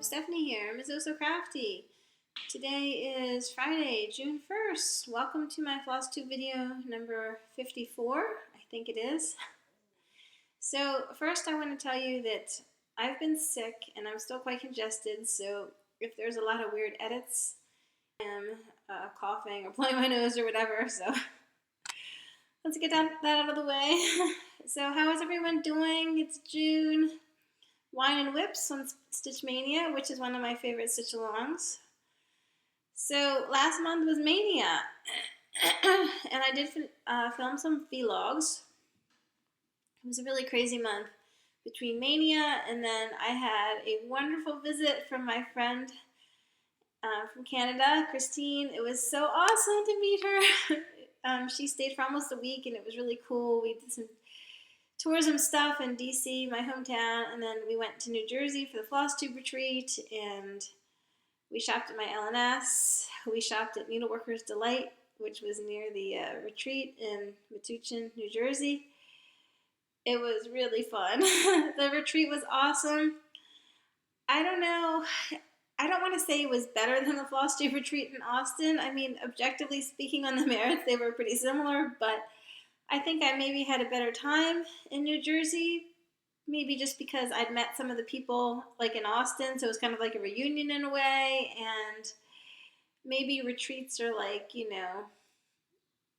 Stephanie here, Ms. So Crafty. Today is Friday, June 1st. Welcome to my Flosstube video number 54, I think it is. So first I want to tell you that I've been sick and I'm still quite congested, so if there's a lot of weird edits, I am coughing or blowing my nose or whatever, so let's get that out of the way. So how is everyone doing? It's June. Wine and Whips on Stitch Mania, which is one of my favorite stitch-alongs. So last month was Maynia, and I did film some vlogs. It was a really crazy month between Maynia, and then I had a wonderful visit from my friend from Canada, Christine. It was so awesome to meet her. She stayed for almost a week, and it was really cool. We did some tourism stuff in DC, my hometown, and then we went to New Jersey for the Flosstube retreat, and we shopped at my L&S. We shopped at Needleworker's Delight, which was near the retreat in Metuchen, New Jersey. It was really fun. The retreat was awesome. I don't know. I don't want to say it was better than the Flosstube retreat in Austin. I mean, objectively speaking on the merits, they were pretty similar, but I think I maybe had a better time in New Jersey, maybe just because I'd met some of the people like in Austin, so it was kind of like a reunion in a way, and maybe retreats are like, you know,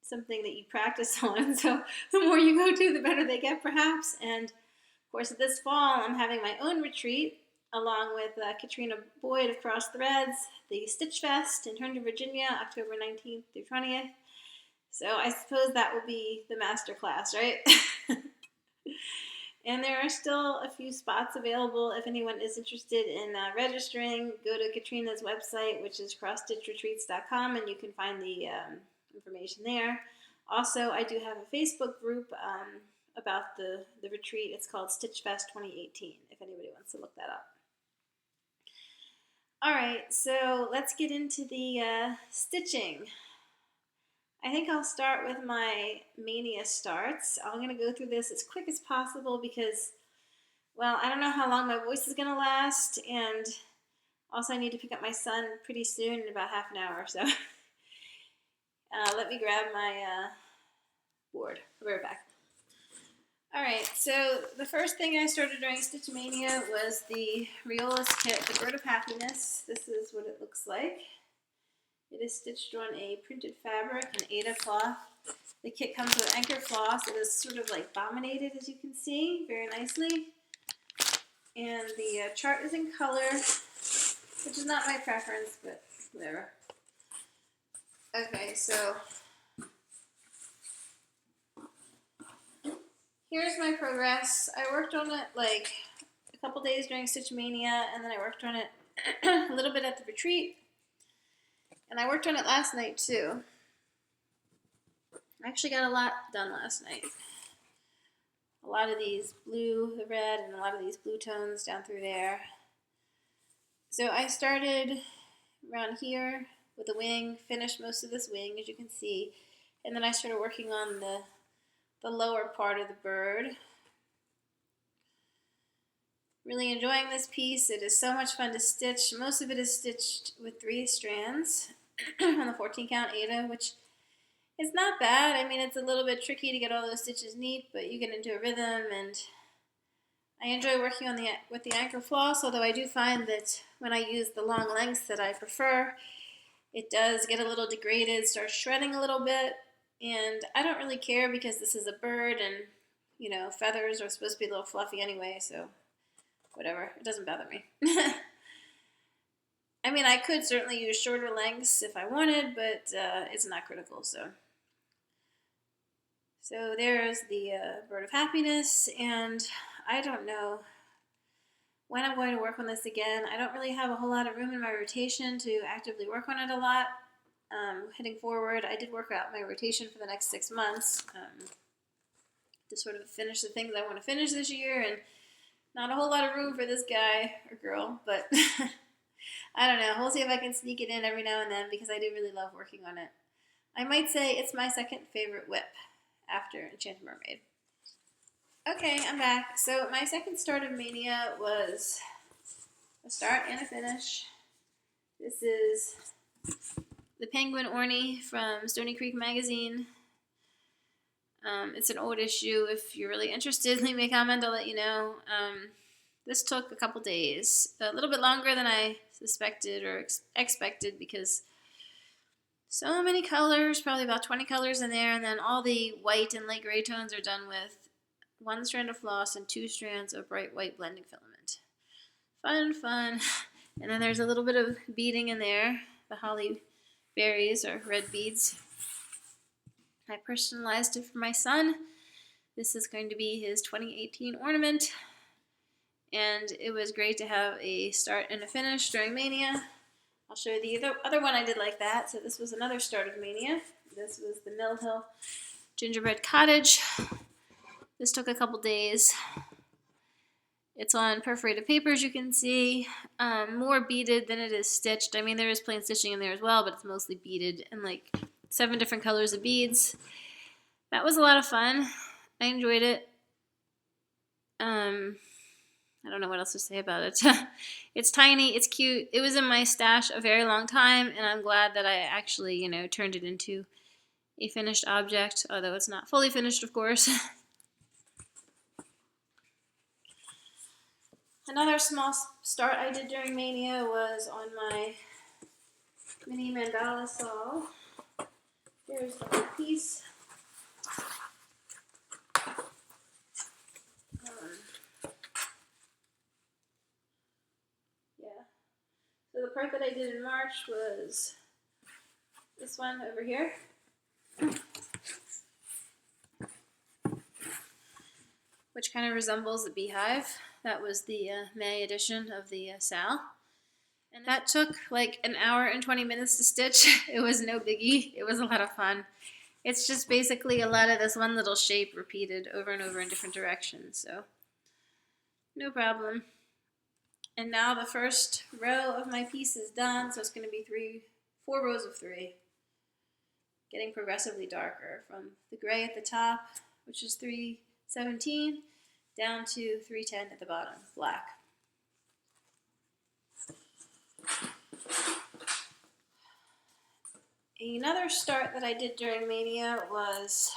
something that you practice on, so the more you go to, the better they get perhaps. And of course this fall I'm having my own retreat along with Katrina Boyd of Cross Threads, the Stitch Fest in Herndon, Virginia, October 19th through 20th. So I suppose that will be the master class, right? And there are still a few spots available if anyone is interested in registering. Go to Katrina's website, which is crossstitchretreats.com, and you can find the information there. Also, I do have a Facebook group about the retreat. It's called Stitch Fest 2018, if anybody wants to look that up. All right, so let's get into the stitching. I think I'll start with my Maynia starts. I'm going to go through this as quick as possible because, well, I don't know how long my voice is going to last, and also I need to pick up my son pretty soon in about half an hour, so let me grab my board. I'll be right back. Alright, so the first thing I started during Stitch Mania was the Riola's kit, the Bird of Happiness. This is what it looks like. It is stitched on a printed fabric, an Aida cloth. The kit comes with anchor floss. It is sort of like laminated, as you can see, very nicely. And the chart is in color, which is not my preference, but whatever. Okay, so here's my progress. I worked on it like a couple days during Stitch Mania, and then I worked on it a little bit at the retreat. And I worked on it last night too. I actually got a lot done last night. A lot of these blue, the red, and a lot of these blue tones down through there. So I started around here with the wing, finished most of this wing, as you can see, and then I started working on the lower part of the bird. Really enjoying this piece. It is so much fun to stitch. Most of it is stitched with 3 strands on the 14 count Aida, which is not bad. I mean, it's a little bit tricky to get all those stitches neat, but you get into a rhythm, and I enjoy working on with the anchor floss, although I do find that when I use the long lengths that I prefer, it does get a little degraded, starts shredding a little bit, and I don't really care because this is a bird, and, you know, feathers are supposed to be a little fluffy anyway, so whatever, it doesn't bother me. I mean, I could certainly use shorter lengths if I wanted, but it's not critical, so. So there's the Bird of Happiness, and I don't know when I'm going to work on this again. I don't really have a whole lot of room in my rotation to actively work on it a lot. Heading forward, I did work out my rotation for the next 6 months to sort of finish the things I want to finish this year, and not a whole lot of room for this guy or girl, but I don't know. We'll see if I can sneak it in every now and then because I do really love working on it. I might say it's my second favorite whip after Enchanted Mermaid. Okay, I'm back. So my second start of Maynia was a start and a finish. This is the Penguin Orny from Stony Creek Magazine. It's an old issue. If you're really interested, leave me a comment, I'll let you know. This took a couple days, a little bit longer than I suspected or expected, because so many colors, probably about 20 colors in there, and then all the white and light gray tones are done with 1 strand of floss and 2 strands of bright white blending filament. Fun. And then there's a little bit of beading in there. The holly berries are red beads. I personalized it for my son. This is going to be his 2018 ornament. And it was great to have a start and a finish during Maynia. I'll show you the other one I did like that. So this was another start of Maynia. This was the Mill Hill Gingerbread Cottage. This took a couple days. It's on perforated paper, as you can see. More beaded than it is stitched. I mean, there is plain stitching in there as well, but it's mostly beaded and like 7 different colors of beads. That was a lot of fun. I enjoyed it. I don't know what else to say about it. It's tiny, it's cute. It was in my stash a very long time, and I'm glad that I actually, turned it into a finished object, although it's not fully finished, of course. Another small start I did during Maynia was on my mini mandala saw. Here's the whole piece. So the part that I did in March was this one over here. Which kind of resembles a beehive. That was the May edition of the Sal. And that took like an hour and 20 minutes to stitch. It was no biggie. It was a lot of fun. It's just basically a lot of this one little shape repeated over and over in different directions. So no problem. And now the first row of my piece is done, so it's going to be 4 rows of 3. Getting progressively darker from the gray at the top, which is 317, down to 310 at the bottom, black. Another start that I did during Maynia was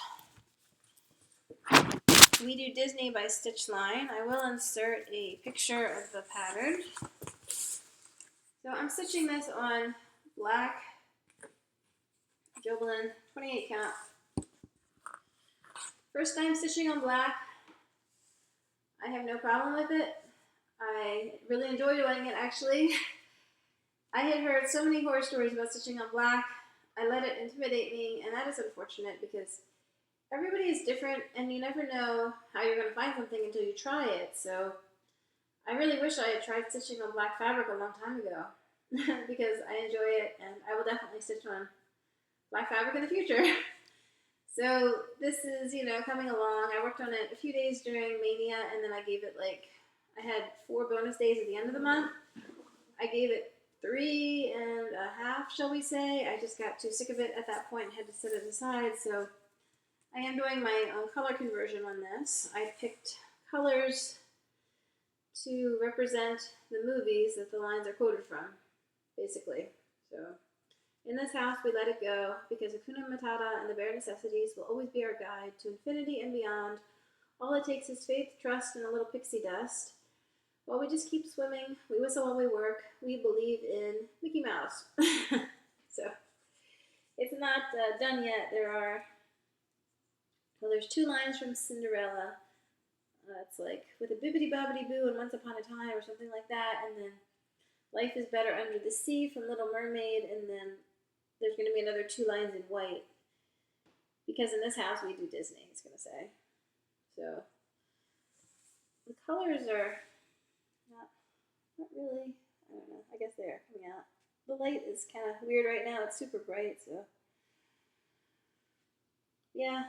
We Do Disney by Stitchline. I will insert a picture of the pattern. So I'm stitching this on black Jobelan 28 count. First time stitching on black. I have no problem with it. I really enjoy doing it, actually. I had heard so many horror stories about stitching on black. I let it intimidate me, and that is unfortunate because everybody is different, and you never know how you're going to find something until you try it. So I really wish I had tried stitching on black fabric a long time ago because I enjoy it, and I will definitely stitch on black fabric in the future. So this is, coming along. I worked on it a few days during Maynia, and then I gave it I had 4 bonus days at the end of the month. I gave it 3.5, shall we say. I just got too sick of it at that point and had to set it aside. So I am doing my own color conversion on this. I picked colors to represent the movies that the lines are quoted from, basically. So in this house, we let it go because Hakuna Matata and the bare necessities will always be our guide to infinity and beyond. All it takes is faith, trust, and a little pixie dust. While we just keep swimming, we whistle while we work, we believe in Mickey Mouse. So it's not done yet. There's 2 lines from Cinderella. It's like with a bibbidi bobbidi boo and Once Upon a Time or something like that, and then Life is Better Under the Sea from Little Mermaid, and then there's going to be another 2 lines in white because in this house we do Disney, it's going to say. So the colors are not really, I don't know, I guess they are coming out. The light is kind of weird right now, it's super bright, so yeah,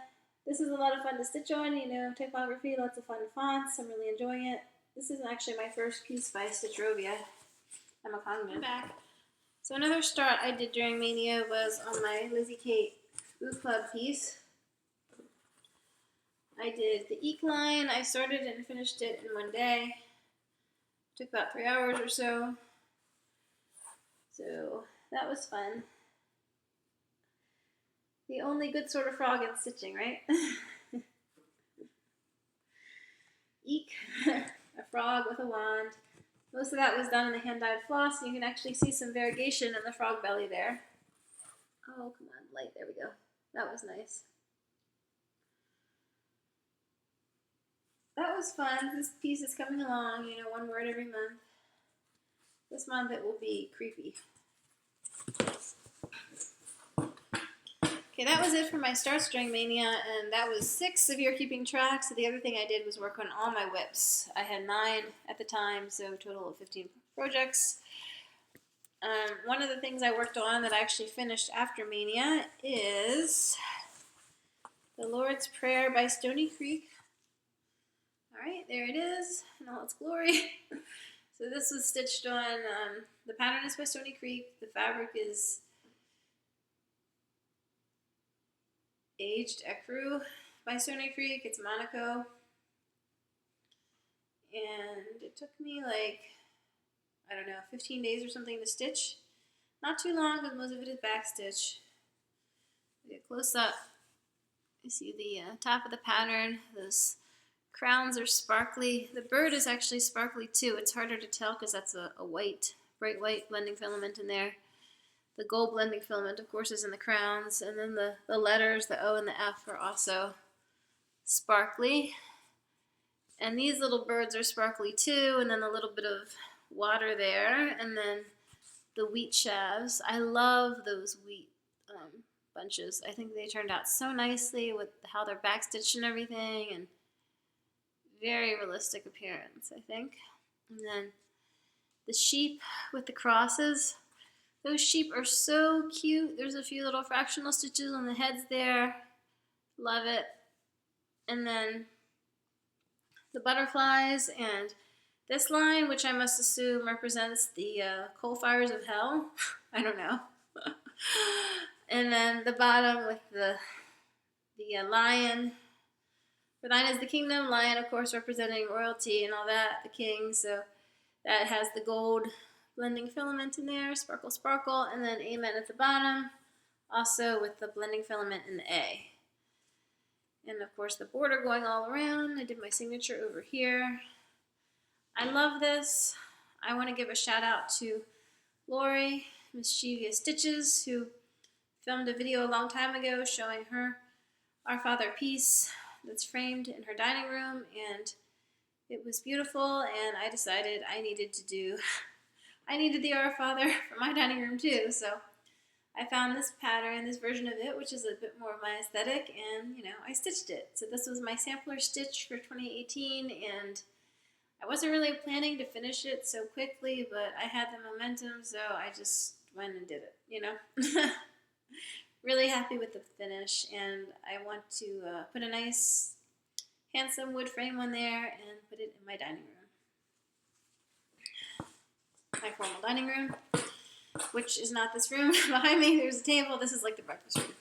this is a lot of fun to stitch on, typography, lots of fun fonts, I'm really enjoying it. This is actually my first piece by Stitchrovia. I'm back. So another start I did during Maynia was on my Lizzie Kate Boot Club piece. I did the eek line. I started and finished it in one day. Took about 3 hours or so. So that was fun. The only good sort of frog in stitching, right? Eek. A frog with a wand. Most of that was done in the hand-dyed floss, and you can actually see some variegation in the frog belly there. Oh, come on, light, there we go. That was nice. That was fun. This piece is coming along, you know, 1 word every month. This month it will be creepy. Okay, that was it for my Start String Mania, and that was 6 if you're keeping track. So the other thing I did was work on all my whips. I had 9 at the time, so a total of 15 projects. One of the things I worked on that I actually finished after Mania is the Lord's Prayer by Stony Creek. Alright, there it is in all its glory. So this was stitched on, the pattern is by Stony Creek, the fabric is Aged Ecru by Stony Creek, it's Monaco. And it took me like, I don't know, 15 days or something to stitch. Not too long because most of it is back stitch. Get close up. You see the top of the pattern. Those crowns are sparkly. The bird is actually sparkly too. It's harder to tell because that's a white, bright white blending filament in there. The gold blending filament, of course, is in the crowns. And then the letters, the O and the F, are also sparkly. And these little birds are sparkly too. And then a little bit of water there. And then the wheat shafts. I love those wheat bunches. I think they turned out so nicely with how they're backstitched and everything. And very realistic appearance, I think. And then the sheep with the crosses. Those sheep are so cute. There's a few little fractional stitches on the heads there. Love it. And then the butterflies and this line, which I must assume represents the coal fires of hell. I don't know. And then the bottom with the lion. For thine is the kingdom. Lion, of course, representing royalty and all that, the king. So that has the gold blending filament in there, sparkle, sparkle, and then amen at the bottom, also with the blending filament in the A. And of course the border going all around. I did my signature over here. I love this. I want to give a shout out to Lori, Mischievous Stitches, who filmed a video a long time ago showing her Our Father piece that's framed in her dining room, and it was beautiful, and I decided I needed the Our Father for my dining room too, so I found this pattern, this version of it, which is a bit more of my aesthetic, and, you know, I stitched it. So this was my sampler stitch for 2018, and I wasn't really planning to finish it so quickly, but I had the momentum, so I just went and did it, you know. Really happy with the finish, and I want to put a nice, handsome wood frame on there and put it in my dining room. My formal dining room, which is not this room. Behind me, there's a table. This is like the breakfast room.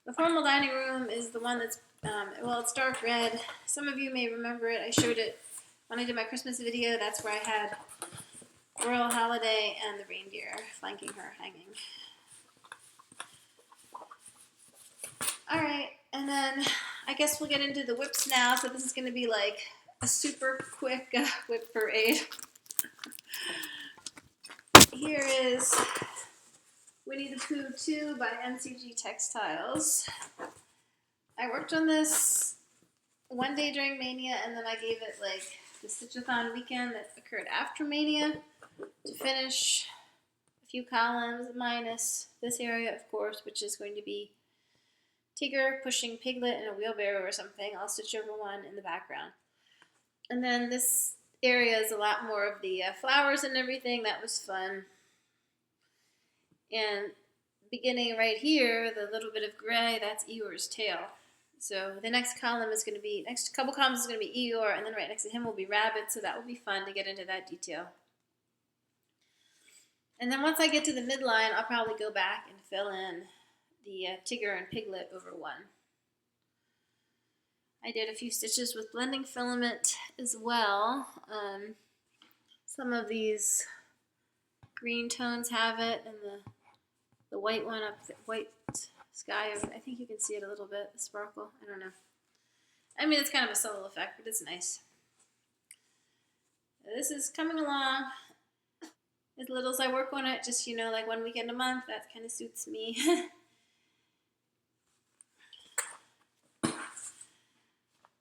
The formal dining room is the one that's, well, it's dark red. Some of you may remember it. I showed it when I did my Christmas video. That's where I had Royal Holiday and the reindeer flanking her hanging. Alright, and then I guess we'll get into the whips now. So this is going to be like a super quick whip parade. Here is Winnie the Pooh 2 by MCG Textiles. I worked on this one day during Mania, and then I gave it like the Stitchathon weekend that occurred after Mania to finish a few columns, minus this area, of course, which is going to be Tigger pushing Piglet in a wheelbarrow or something. I'll stitch over one in the background. And then this area is a lot more of the flowers and everything. That was fun. And beginning right here, the little bit of gray, that's Eeyore's tail. So the next column is going to be, next couple columns is going to be Eeyore, and then right next to him will be Rabbit, so that will be fun to get into that detail. And then once I get to the midline, I'll probably go back and fill in the Tigger and Piglet over one. I did a few stitches with blending filament as well. Some of these green tones have it, and the white one up, the white sky, I think you can see it a little bit, the sparkle. I don't know. I mean, it's kind of a subtle effect, but it's nice. This is coming along. As little as I work on it, just, you know, like 1 weekend a month, that kind of suits me.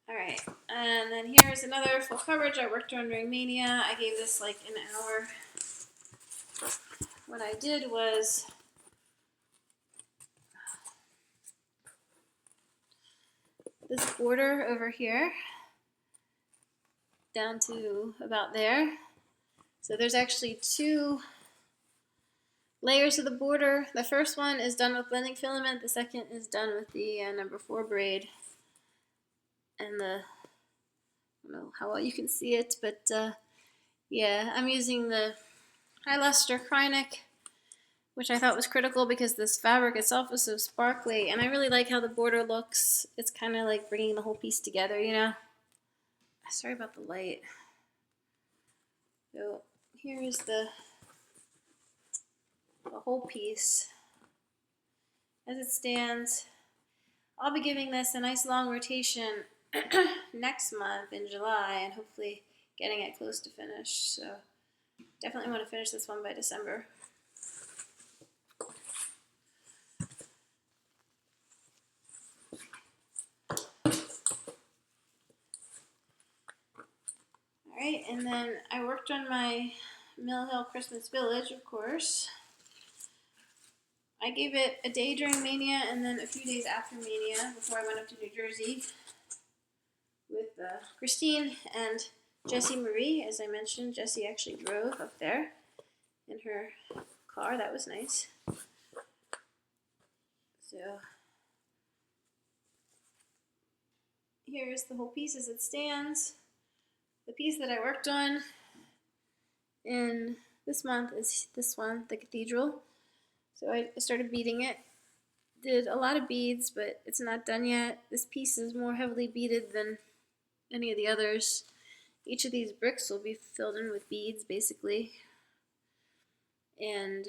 Alright, and then here's another full coverage I worked on during Maynia. I gave this like an hour. What I did was this border over here down to about there. So there's actually 2 layers of the border. The first one is done with blending filament. The second is done with the number 4 braid. And I don't know how well you can see it, but yeah, I'm using the high luster Krynic, which I thought was critical because this fabric itself is so sparkly, and I really like how the border looks. It's kind of like bringing the whole piece together, you know. Sorry about the light. So here's the whole piece as it stands. I'll be giving this a nice long rotation next month in July, and hopefully getting it close to finished. So definitely want to finish this one by December. Alright, and then I worked on my Mill Hill Christmas Village, of course. I gave it a day during Maynia and then a few days after Maynia before I went up to New Jersey with Christine and Jessie Marie. As I mentioned, Jessie actually drove up there in her car. That was nice. So here's the whole piece as it stands. The piece that I worked on in this month is this one, the cathedral. So I started beading it. Did a lot of beads, but it's not done yet. This piece is more heavily beaded than any of the others. Each of these bricks will be filled in with beads, basically. And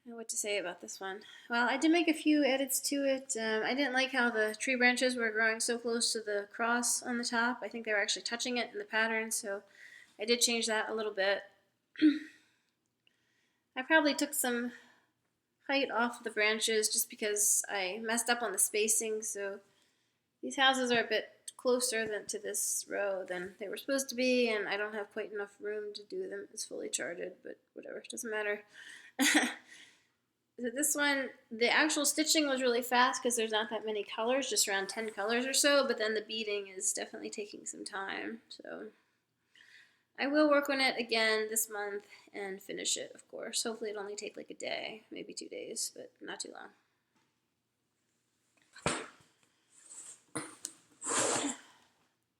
what to say about this one? Well, I did make a few edits to it. I didn't like how the tree branches were growing so close to the cross on the top. I think they were actually touching it in the pattern, so I did change that a little bit. I probably took some height off the branches just because I messed up on the spacing, so these houses are a bit closer to this row than they were supposed to be, and I don't have quite enough room to do them as fully charted, but whatever, it doesn't matter. So this one, the actual stitching was really fast because there's not that many colors, just around 10 colors or so, but then the beading is definitely taking some time, so I will work on it again this month and finish it, of course. Hopefully it'll only take like a day, maybe 2 days, but not too long.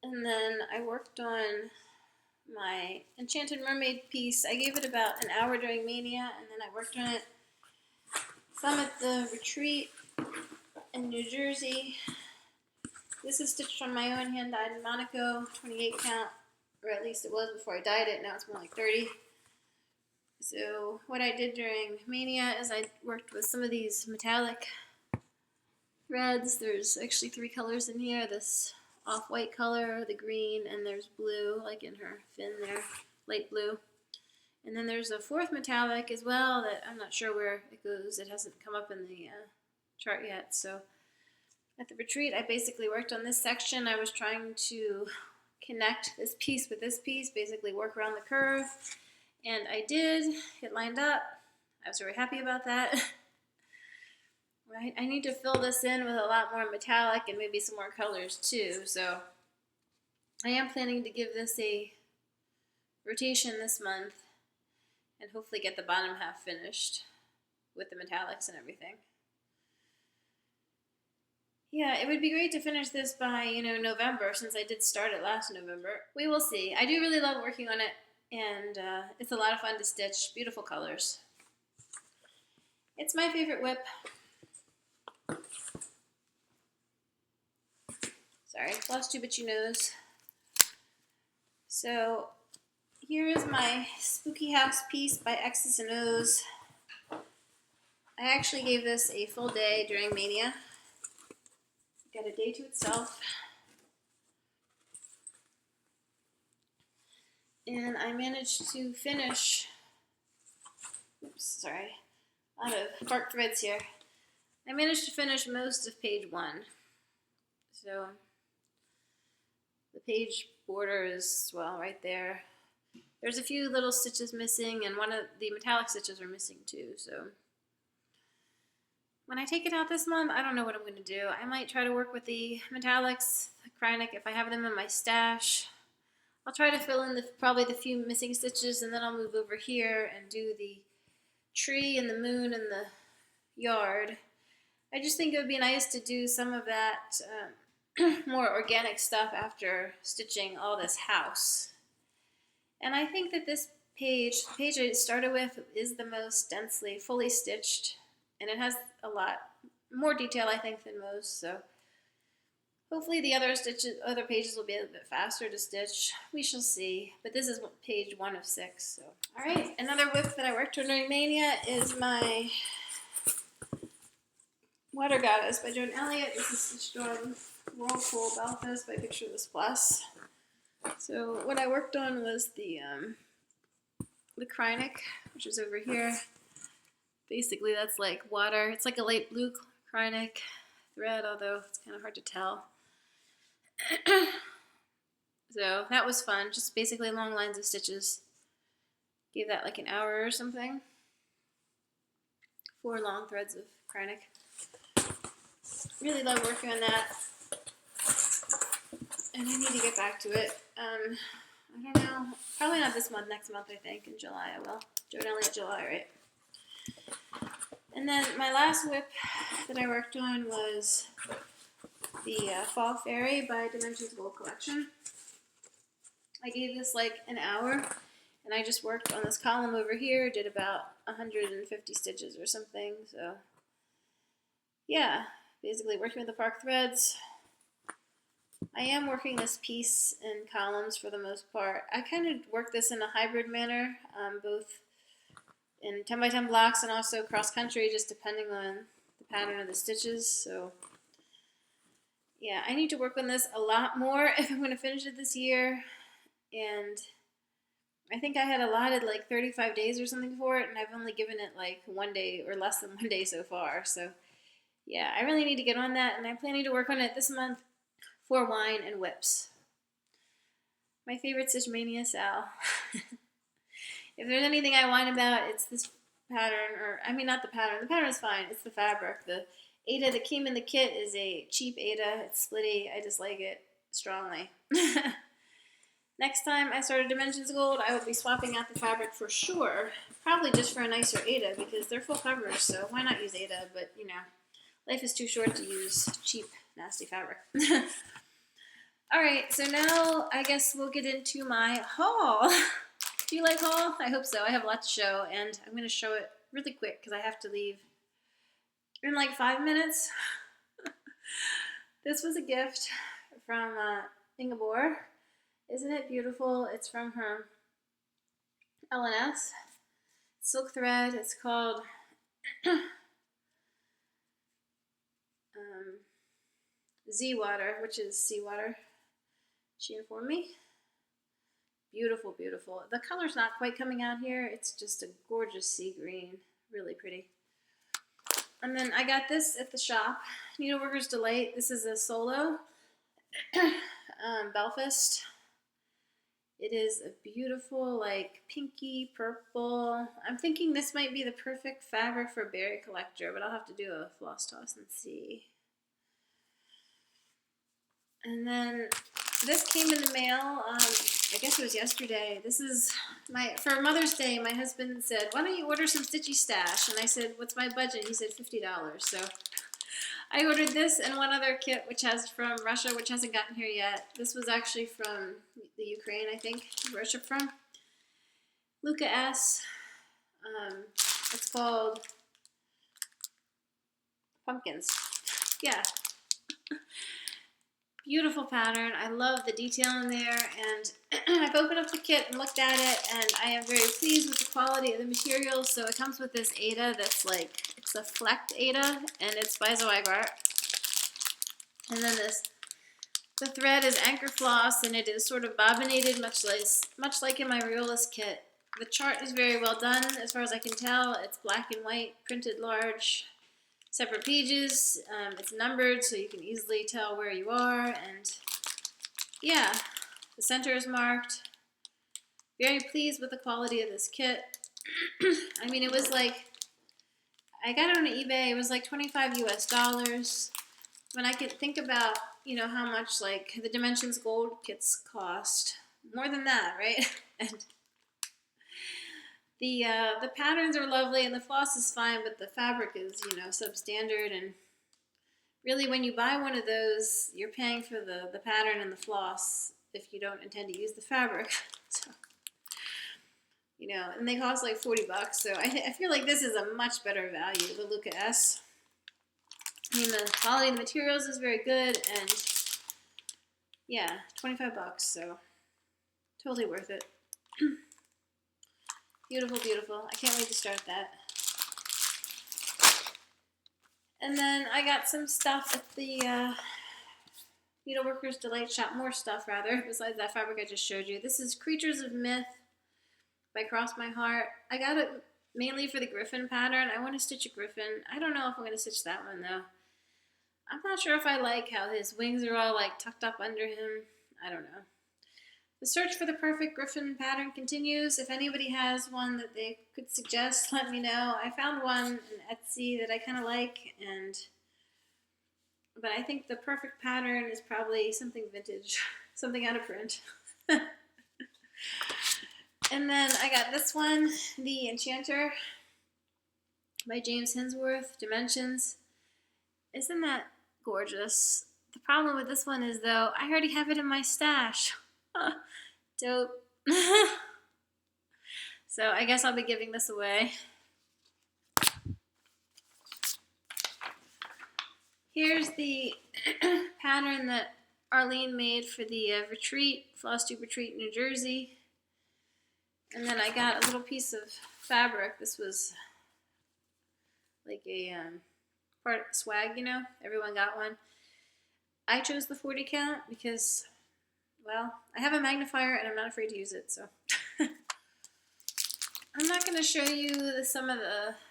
And then I worked on my Enchanted Mermaid piece. I gave it about an hour during Maynia, and then I worked on it some at the retreat in New Jersey. This is stitched on my own hand-dyed Monaco 28 count, or at least it was before I dyed it. Now it's more like 30. So what I did during Maynia is I worked with some of these metallic threads. There's actually 3 colors in here. This off-white color, the green, and there's blue, like in her fin there, light blue. And then there's a 4th metallic as well that I'm not sure where it goes. It hasn't come up in the chart yet. So at the retreat, I basically worked on this section. I was trying to connect this piece with this piece, basically work around the curve. And I did. It lined up. I was very happy about that. Right? I need to fill this in with a lot more metallic and maybe some more colors too. So I am planning to give this a rotation this month and hopefully get the bottom half finished with the metallics and everything. Yeah, it would be great to finish this by, November, since I did start it last November. We will see. I do really love working on it, and it's a lot of fun to stitch. Beautiful colors. It's my favorite whip. Sorry, Flosstube itchy nose. So here is my Spooky House piece by X's and O's. I actually gave this a full day during Maynia. Got a day to itself. And I managed to finish, oops, sorry, a lot of dark threads here. I managed to finish most of page 1. So the page border is, well, right there. There's a few little stitches missing, and one of the metallic stitches are missing too. So when I take it out this month, I don't know what I'm going to do. I might try to work with the metallics, the Krynic, if I have them in my stash. I'll try to fill in probably the few missing stitches, and then I'll move over here and do the tree and the moon and the yard. I just think it would be nice to do some of that more organic stuff after stitching all this house. And I think that this page, the page I started with, is the most densely, fully stitched, and it has a lot more detail, I think, than most. So hopefully the other pages will be a bit faster to stitch. We shall see. But this is page 1 of 6. So, all right, another whip that I worked on during Maynia is my Water Goddess by Joan Elliott. This is stitched on Whirlpool Belfast by Pictureless Plus. So what I worked on was the Krynic, which is over here. Basically, that's like water. It's like a light blue Krynic thread, although it's kind of hard to tell. So that was fun. Just basically long lines of stitches. Gave that like an hour or something. 4 long threads of Krynic. Really love working on that. And I need to get back to it. I don't know. Probably not this month. Next month, I think. In July, I will. Joan Elliott, July, right? And then my last whip that I worked on was the Fall Fairy by Dimensions Gold Collection. I gave this like an hour, and I just worked on this column over here. Did about 150 stitches or something. So yeah, basically working with the Park threads. I am working this piece in columns for the most part. I kind of work this in a hybrid manner, both in 10 by 10 blocks and also cross country, just depending on the pattern of the stitches. So yeah, I need to work on this a lot more if I'm going to finish it this year. And I think I had allotted like 35 days or something for it, and I've only given it like 1 day or less than 1 day so far. So yeah, I really need to get on that, and I'm planning to work on it this month for wine and whips. My favorite stitch, Maynia Sal. If there's anything I whine about, it's this pattern, or I mean not the pattern is fine, it's the fabric. The Aida that came in the kit is a cheap Aida, it's splitty, I dislike it strongly. Next time I start a Dimensions Gold, I will be swapping out the fabric for sure, probably just for a nicer Aida, because they're full coverage, so why not use Aida, but you know, life is too short to use cheap, nasty fabric. Alright, so now I guess we'll get into my haul. Do you like haul? I hope so. I have a lot to show, and I'm going to show it really quick because I have to leave in like 5 minutes. This was a gift from Ingeborg. Isn't it beautiful? It's from her L&S. Silk thread. It's called Z Water, which is seawater. She informed me. Beautiful, beautiful. The color's not quite coming out here. It's just a gorgeous sea green. Really pretty. And then I got this at the shop. Needleworker's Delight. This is a solo Belfast. It is a beautiful, like, pinky purple. I'm thinking this might be the perfect fabric for a berry collector, but I'll have to do a floss toss and see. And then this came in the mail, I guess it was yesterday. This is for Mother's Day, my husband said, why don't you order some Stitchy Stash? And I said, what's my budget? He said $50. So I ordered this and one other kit, which has from Russia, which hasn't gotten here yet. This was actually from the Ukraine, I think, where it shipped from. Luca S. It's called Pumpkins. Yeah. Beautiful pattern. I love the detail in there, and I've opened up the kit and looked at it, and I am very pleased with the quality of the materials. So it comes with this Aida that's like, it's a flecked Aida, and it's by Zweigart. And then the thread is anchor floss, and it is sort of bobbinated, much like in my Reolist kit. The chart is very well done, as far as I can tell. It's black and white, printed large, separate pages. It's numbered, so you can easily tell where you are. And yeah, the center is marked. Very pleased with the quality of this kit. I mean, it was like, I got it on eBay. It was like $25 US. When I could think about, you know, how much like the Dimensions Gold kits cost, more than that, right? And the patterns are lovely, and the floss is fine, but the fabric is, you know, substandard. And really, when you buy one of those, you're paying for the pattern and the floss if you don't intend to use the fabric. So, you know, and they cost like $40. So I feel like this is a much better value, the Luca S. I mean, the quality of the materials is very good, and yeah, $25, so totally worth it. Beautiful, beautiful. I can't wait to start that. And then I got some stuff at the Needleworker's Delight Shop, more stuff rather, besides that fabric I just showed you. This is Creatures of Myth by Cross My Heart. I got it mainly for the Griffin pattern. I want to stitch a Griffin. I don't know if I'm going to stitch that one though. I'm not sure if I like how his wings are all like tucked up under him. I don't know. The search for the perfect Griffin pattern continues. If anybody has one that they could suggest, let me know. I found one in Etsy that I kind of like, but I think the perfect pattern is probably something vintage, something out of print. And then I got this one, The Enchanter by James Hinsworth, Dimensions. Isn't that gorgeous? The problem with this one is, though, I already have it in my stash. Dope. So I guess I'll be giving this away. Here's the pattern that Arlene made for the retreat, Flosstube Retreat in New Jersey. And then I got a little piece of fabric. This was like a part of swag, you know. Everyone got one. I chose the 40 count because, well, I have a magnifier and I'm not afraid to use it, so. I'm not going to show you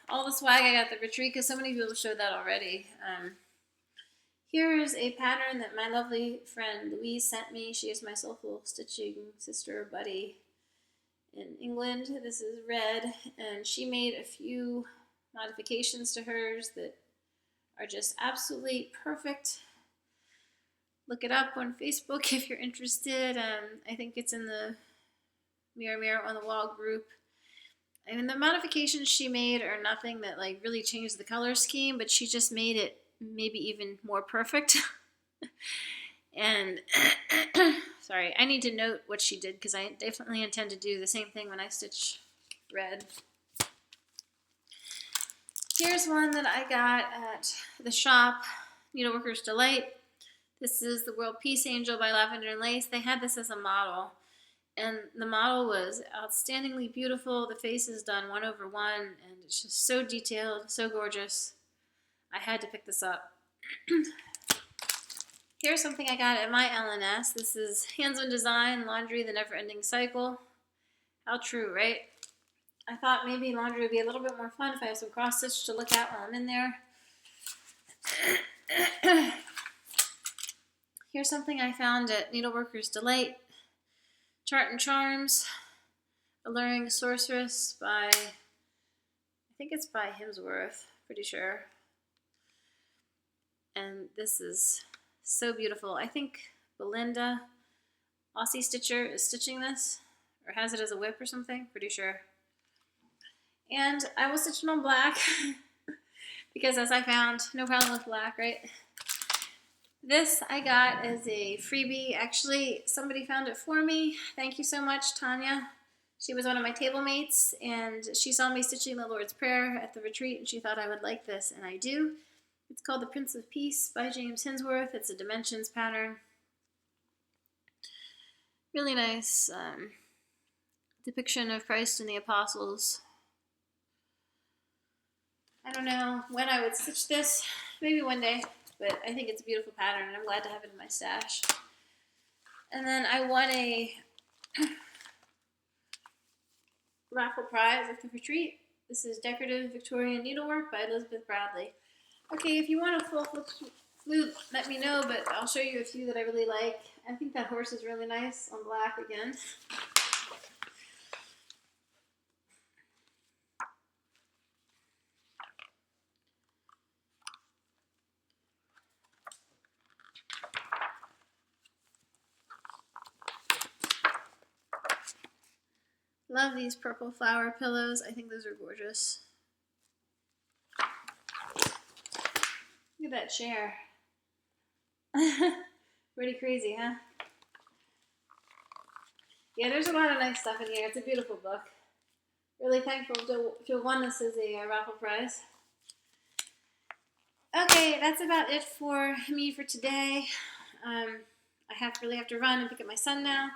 all the swag I got at the retreat because so many people showed that already. Here's a pattern that my lovely friend Louise sent me. She is my soulful stitching sister buddy in England. This is red, and she made a few modifications to hers that are just absolutely perfect. Look it up on Facebook if you're interested. I think it's in the Mirror on the Wall group. I mean, the modifications she made are nothing that like really changed the color scheme, but she just made it maybe even more perfect. And sorry, I need to note what she did because I definitely intend to do the same thing when I stitch red. Here's one that I got at the shop, Needleworker's Delight. This is the World Peace Angel by Lavender and Lace. They had this as a model, and the model was outstandingly beautiful. The face is done 1/1, and it's just so detailed, so gorgeous. I had to pick this up. Here's something I got at my LNS. This is Hands on Design, Laundry, The Never Ending Cycle. How true, right? I thought maybe laundry would be a little bit more fun if I have some cross stitch to look at while I'm in there. Here's something I found at Needleworker's Delight. Chart and Charms, Alluring Sorceress by, I think it's by Hemsworth, pretty sure. And this is so beautiful. I think Belinda, Aussie Stitcher, is stitching this, or has it as a whip or something, pretty sure. And I will stitch it on black, because as I found, no problem with black, right? This I got as a freebie. Actually, somebody found it for me. Thank you so much, Tanya. She was one of my table mates, and she saw me stitching the Lord's Prayer at the retreat, and she thought I would like this, and I do. It's called The Prince of Peace by James Hinsworth. It's a Dimensions pattern. Really nice depiction of Christ and the apostles. I don't know when I would stitch this, maybe one day, but I think it's a beautiful pattern and I'm glad to have it in my stash. And then I won a raffle prize at the retreat. This is Decorative Victorian Needlework by Elizabeth Bradley. Okay, if you want a full flute, let me know, but I'll show you a few that I really like. I think that horse is really nice on black again. Love these purple flower pillows. I think those are gorgeous. Look at that chair. Pretty crazy, huh? Yeah, there's a lot of nice stuff in here. It's a beautiful book. Really thankful to have won this as a raffle prize. Okay, that's about it for me for today. I really have to run and pick up my son now.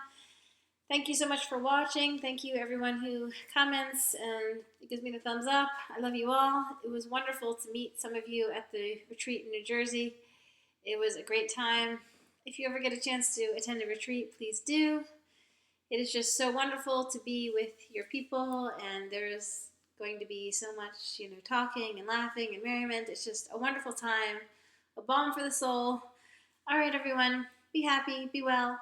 Thank you so much for watching. Thank you everyone who comments and gives me the thumbs up. I love you all. It was wonderful to meet some of you at the retreat in New Jersey. It was a great time. If you ever get a chance to attend a retreat, please do. It is just so wonderful to be with your people, and there's going to be so much, talking and laughing and merriment. It's just a wonderful time, a balm for the soul. All right, everyone, be happy, be well.